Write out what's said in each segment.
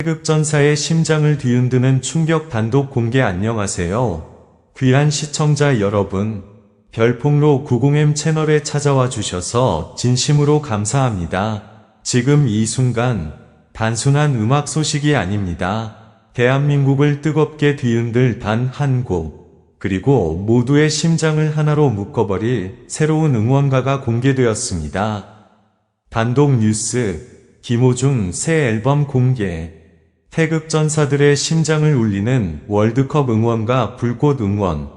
태극전사의 심장을 뒤흔드는 충격 단독 공개. 안녕하세요. 귀한 시청자 여러분, 별풍로 90M 채널에 찾아와 주셔서 진심으로 감사합니다. 지금 이 순간 단순한 음악 소식이 아닙니다. 대한민국을 뜨겁게 뒤흔들 단 한 곡, 그리고 모두의 심장을 하나로 묶어버릴 새로운 응원가가 공개되었습니다. 단독 뉴스, 김호중 새 앨범 공개. 태극전사들의 심장을 울리는 월드컵 응원가 불꽃 응원.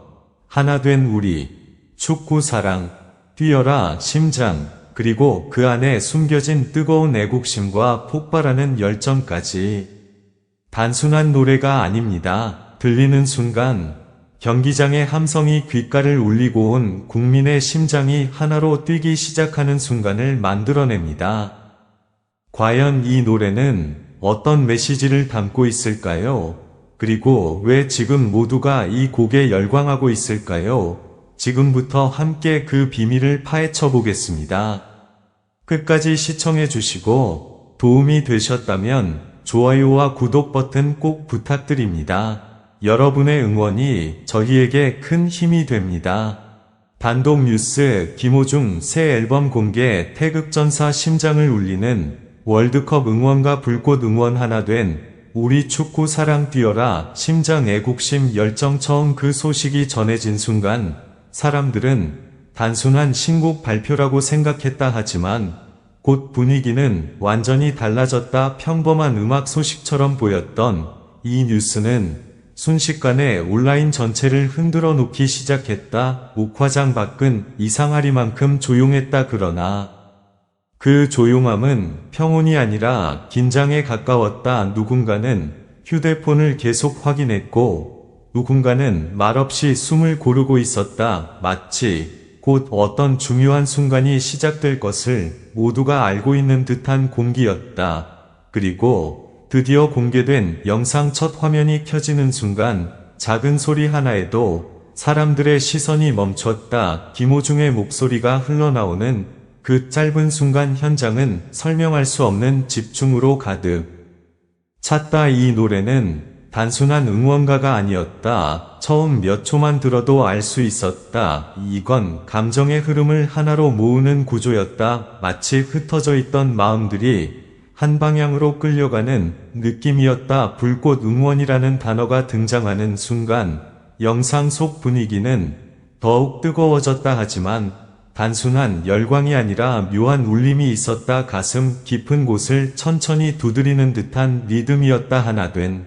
하나된 우리, 축구 사랑, 뛰어라 심장, 그리고 그 안에 숨겨진 뜨거운 애국심과 폭발하는 열정까지. 단순한 노래가 아닙니다. 들리는 순간 경기장의 함성이 귓가를 울리고 온 국민의 심장이 하나로 뛰기 시작하는 순간을 만들어냅니다. 과연 이 노래는 어떤 메시지를 담고 있을까요? 그리고 왜 지금 모두가 이 곡에 열광하고 있을까요? 지금부터 함께 그 비밀을 파헤쳐 보겠습니다. 끝까지 시청해 주시고 도움이 되셨다면 좋아요와 구독 버튼 꼭 부탁드립니다. 여러분의 응원이 저희에게 큰 힘이 됩니다. 단독 뉴스, 김호중 새 앨범 공개. 태극전사 심장을 울리는 월드컵 응원가 불꽃 응원. 하나 된 우리 축구 사랑 뛰어라 심장 애국심 열정. 처음 그 소식이 전해진 순간 사람들은 단순한 신곡 발표라고 생각했다. 하지만 곧 분위기는 완전히 달라졌다. 평범한 음악 소식처럼 보였던 이 뉴스는 순식간에 온라인 전체를 흔들어 놓기 시작했다. 옥화장 밖은 이상하리만큼 조용했다. 그러나 그 조용함은 평온이 아니라 긴장에 가까웠다. 누군가는 휴대폰을 계속 확인했고 누군가는 말없이 숨을 고르고 있었다. 마치 곧 어떤 중요한 순간이 시작될 것을 모두가 알고 있는 듯한 공기였다. 그리고 드디어 공개된 영상 첫 화면이 켜지는 순간 작은 소리 하나에도 사람들의 시선이 멈췄다. 김호중의 목소리가 흘러나오는 그 짧은 순간 현장은 설명할 수 없는 집중으로 가득 찼다. 이 노래는 단순한 응원가가 아니었다. 처음 몇 초만 들어도 알 수 있었다. 이건 감정의 흐름을 하나로 모으는 구조였다. 마치 흩어져 있던 마음들이 한 방향으로 끌려가는 느낌이었다. 불꽃 응원이라는 단어가 등장하는 순간 영상 속 분위기는 더욱 뜨거워졌다. 하지만 단순한 열광이 아니라 묘한 울림이 있었다. 가슴 깊은 곳을 천천히 두드리는 듯한 리듬이었다. 하나 된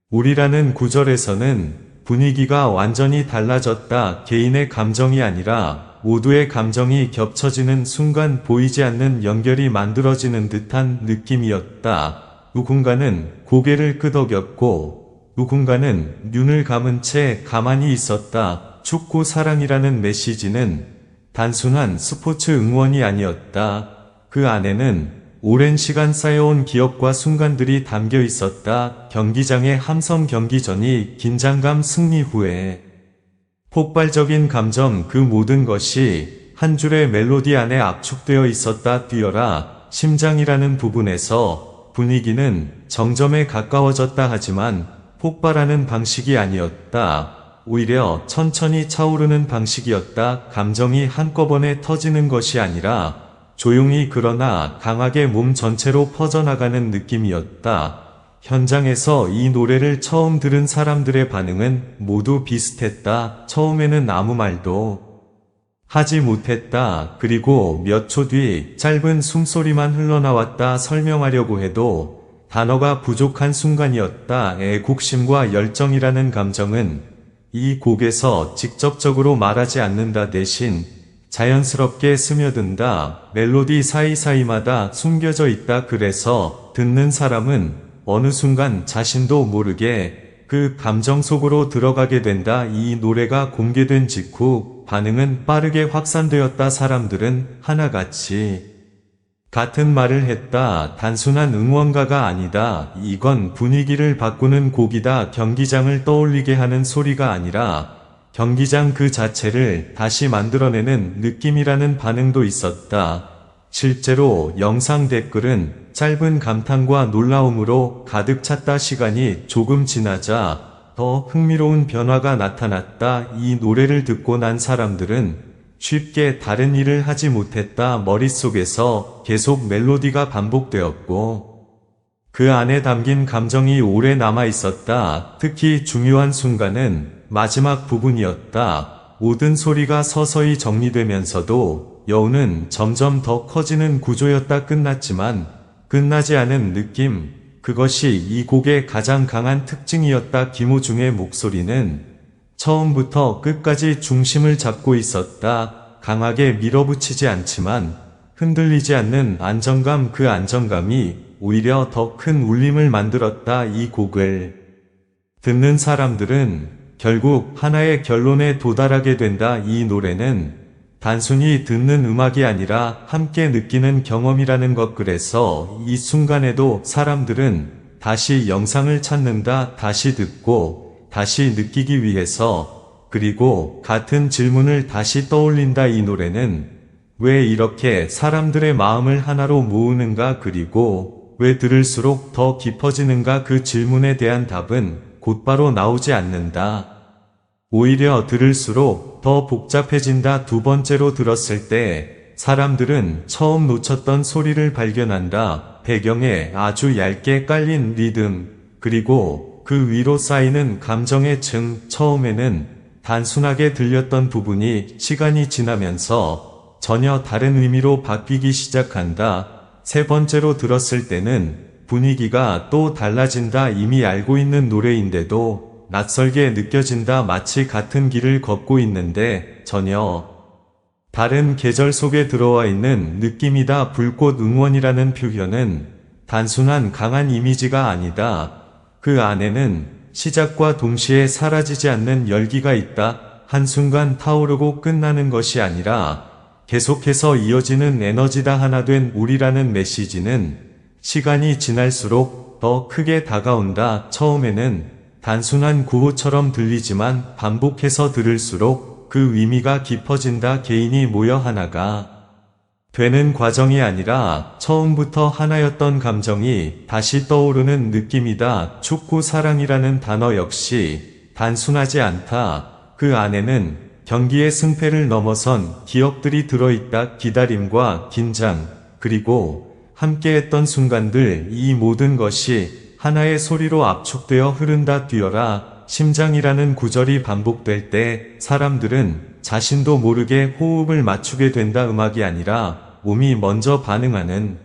우리라는 구절에서는 분위기가 완전히 달라졌다. 개인의 감정이 아니라 모두의 감정이 겹쳐지는 순간 보이지 않는 연결이 만들어지는 듯한 느낌이었다. 누군가는 고개를 끄덕였고 누군가는 눈을 감은 채 가만히 있었다. 축구 사랑이라는 메시지는 단순한 스포츠 응원이 아니었다. 그 안에는 오랜 시간 쌓여온 기억과 순간들이 담겨 있었다. 경기장의 함성, 경기 전이 긴장감, 승리 후에 폭발적인 감정, 그 모든 것이 한 줄의 멜로디 안에 압축되어 있었다. 뛰어라 심장이라는 부분에서 분위기는 정점에 가까워졌다. 하지만 폭발하는 방식이 아니었다. 오히려 천천히 차오르는 방식이었다. 감정이 한꺼번에 터지는 것이 아니라 조용히 그러나 강하게 몸 전체로 퍼져나가는 느낌이었다. 현장에서 이 노래를 처음 들은 사람들의 반응은 모두 비슷했다. 처음에는 아무 말도 하지 못했다. 그리고 몇 초 뒤 짧은 숨소리만 흘러나왔다. 설명하려고 해도 단어가 부족한 순간이었다. 애국심과 열정이라는 감정은 이 곡에서 직접적으로 말하지 않는다. 대신 자연스럽게 스며든다. 멜로디 사이사이마다 숨겨져 있다. 그래서 듣는 사람은 어느 순간 자신도 모르게 그 감정 속으로 들어가게 된다. 이 노래가 공개된 직후 반응은 빠르게 확산되었다. 사람들은 하나같이 같은 말을 했다. 단순한 응원가가 아니다. 이건 분위기를 바꾸는 곡이다. 경기장을 떠올리게 하는 소리가 아니라 경기장 그 자체를 다시 만들어내는 느낌이라는 반응도 있었다. 실제로 영상 댓글은 짧은 감탄과 놀라움으로 가득 찼다. 시간이 조금 지나자 더 흥미로운 변화가 나타났다. 이 노래를 듣고 난 사람들은 쉽게 다른 일을 하지 못했다. 머릿속에서 계속 멜로디가 반복되었고 그 안에 담긴 감정이 오래 남아 있었다. 특히 중요한 순간은 마지막 부분이었다. 모든 소리가 서서히 정리되면서도 여운은 점점 더 커지는 구조였다. 끝났지만 끝나지 않은 느낌, 그것이 이 곡의 가장 강한 특징이었다. 김호중의 목소리는 처음부터 끝까지 중심을 잡고 있었다. 강하게 밀어붙이지 않지만 흔들리지 않는 안정감, 그 안정감이 오히려 더 큰 울림을 만들었다. 이 곡을 듣는 사람들은 결국 하나의 결론에 도달하게 된다. 이 노래는 단순히 듣는 음악이 아니라 함께 느끼는 경험이라는 것. 그래서 이 순간에도 사람들은 다시 영상을 찾는다. 다시 듣고 다시 느끼기 위해서. 그리고 같은 질문을 다시 떠올린다. 이 노래는 왜 이렇게 사람들의 마음을 하나로 모으는가, 그리고 왜 들을수록 더 깊어지는가. 그 질문에 대한 답은 곧바로 나오지 않는다. 오히려 들을수록 더 복잡해진다. 두 번째로 들었을 때 사람들은 처음 놓쳤던 소리를 발견한다. 배경에 아주 얇게 깔린 리듬, 그리고 그 위로 쌓이는 감정의 층. 처음에는 단순하게 들렸던 부분이 시간이 지나면서 전혀 다른 의미로 바뀌기 시작한다. 세 번째로 들었을 때는 분위기가 또 달라진다. 이미 알고 있는 노래인데도 낯설게 느껴진다. 마치 같은 길을 걷고 있는데 전혀 다른 계절 속에 들어와 있는 느낌이다. 불꽃 응원이라는 표현은 단순한 강한 이미지가 아니다. 그 안에는 시작과 동시에 사라지지 않는 열기가 있다. 한순간 타오르고 끝나는 것이 아니라 계속해서 이어지는 에너지다. 하나 된 우리라는 메시지는 시간이 지날수록 더 크게 다가온다. 처음에는 단순한 구호처럼 들리지만 반복해서 들을수록 그 의미가 깊어진다. 개인이 모여 하나가 되는 과정이 아니라 처음부터 하나였던 감정이 다시 떠오르는 느낌이다. 축구 사랑이라는 단어 역시 단순하지 않다. 그 안에는 경기의 승패를 넘어선 기억들이 들어있다. 기다림과 긴장, 그리고 함께했던 순간들, 이 모든 것이 하나의 소리로 압축되어 흐른다. 뛰어라 심장이라는 구절이 반복될 때 사람들은 자신도 모르게 호흡을 맞추게 된다. 음악이 아니라 몸이 먼저 반응하는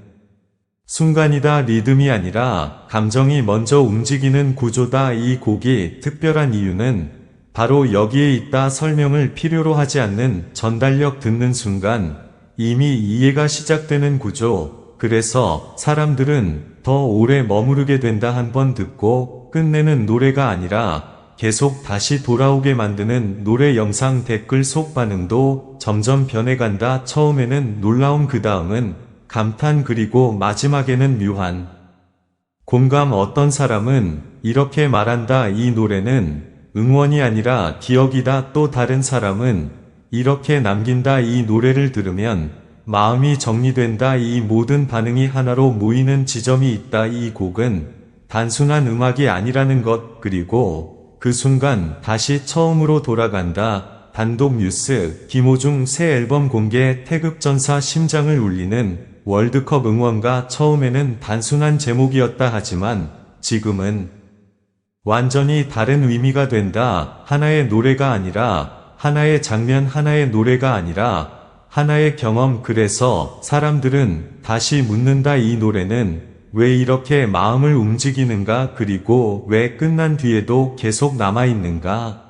순간이다. 리듬이 아니라 감정이 먼저 움직이는 구조다. 이 곡이 특별한 이유는 바로 여기에 있다. 설명을 필요로 하지 않는 전달력. 듣는 순간 이미 이해가 시작되는 구조. 그래서 사람들은 더 오래 머무르게 된다. 한 번 듣고 끝내는 노래가 아니라 계속 다시 돌아오게 만드는 노래. 영상 댓글 속 반응도 점점 변해간다. 처음에는 놀라움, 그 다음은 감탄, 그리고 마지막에는 묘한 공감. 어떤 사람은 이렇게 말한다. 이 노래는 응원이 아니라 기억이다. 또 다른 사람은 이렇게 남긴다. 이 노래를 들으면 마음이 정리된다. 이 모든 반응이 하나로 모이는 지점이 있다. 이 곡은 단순한 음악이 아니라는 것, 그리고 그 순간 다시 처음으로 돌아간다. 단독 뉴스, 김호중 새 앨범 공개. 태극전사 심장을 울리는 월드컵 응원가. 처음에는 단순한 제목이었다. 하지만 지금은 완전히 다른 의미가 된다. 하나의 노래가 아니라 하나의 장면, 하나의 노래가 아니라 하나의 경험. 그래서 사람들은 다시 묻는다. 이 노래는 왜 이렇게 마음을 움직이는가, 그리고 왜 끝난 뒤에도 계속 남아있는가.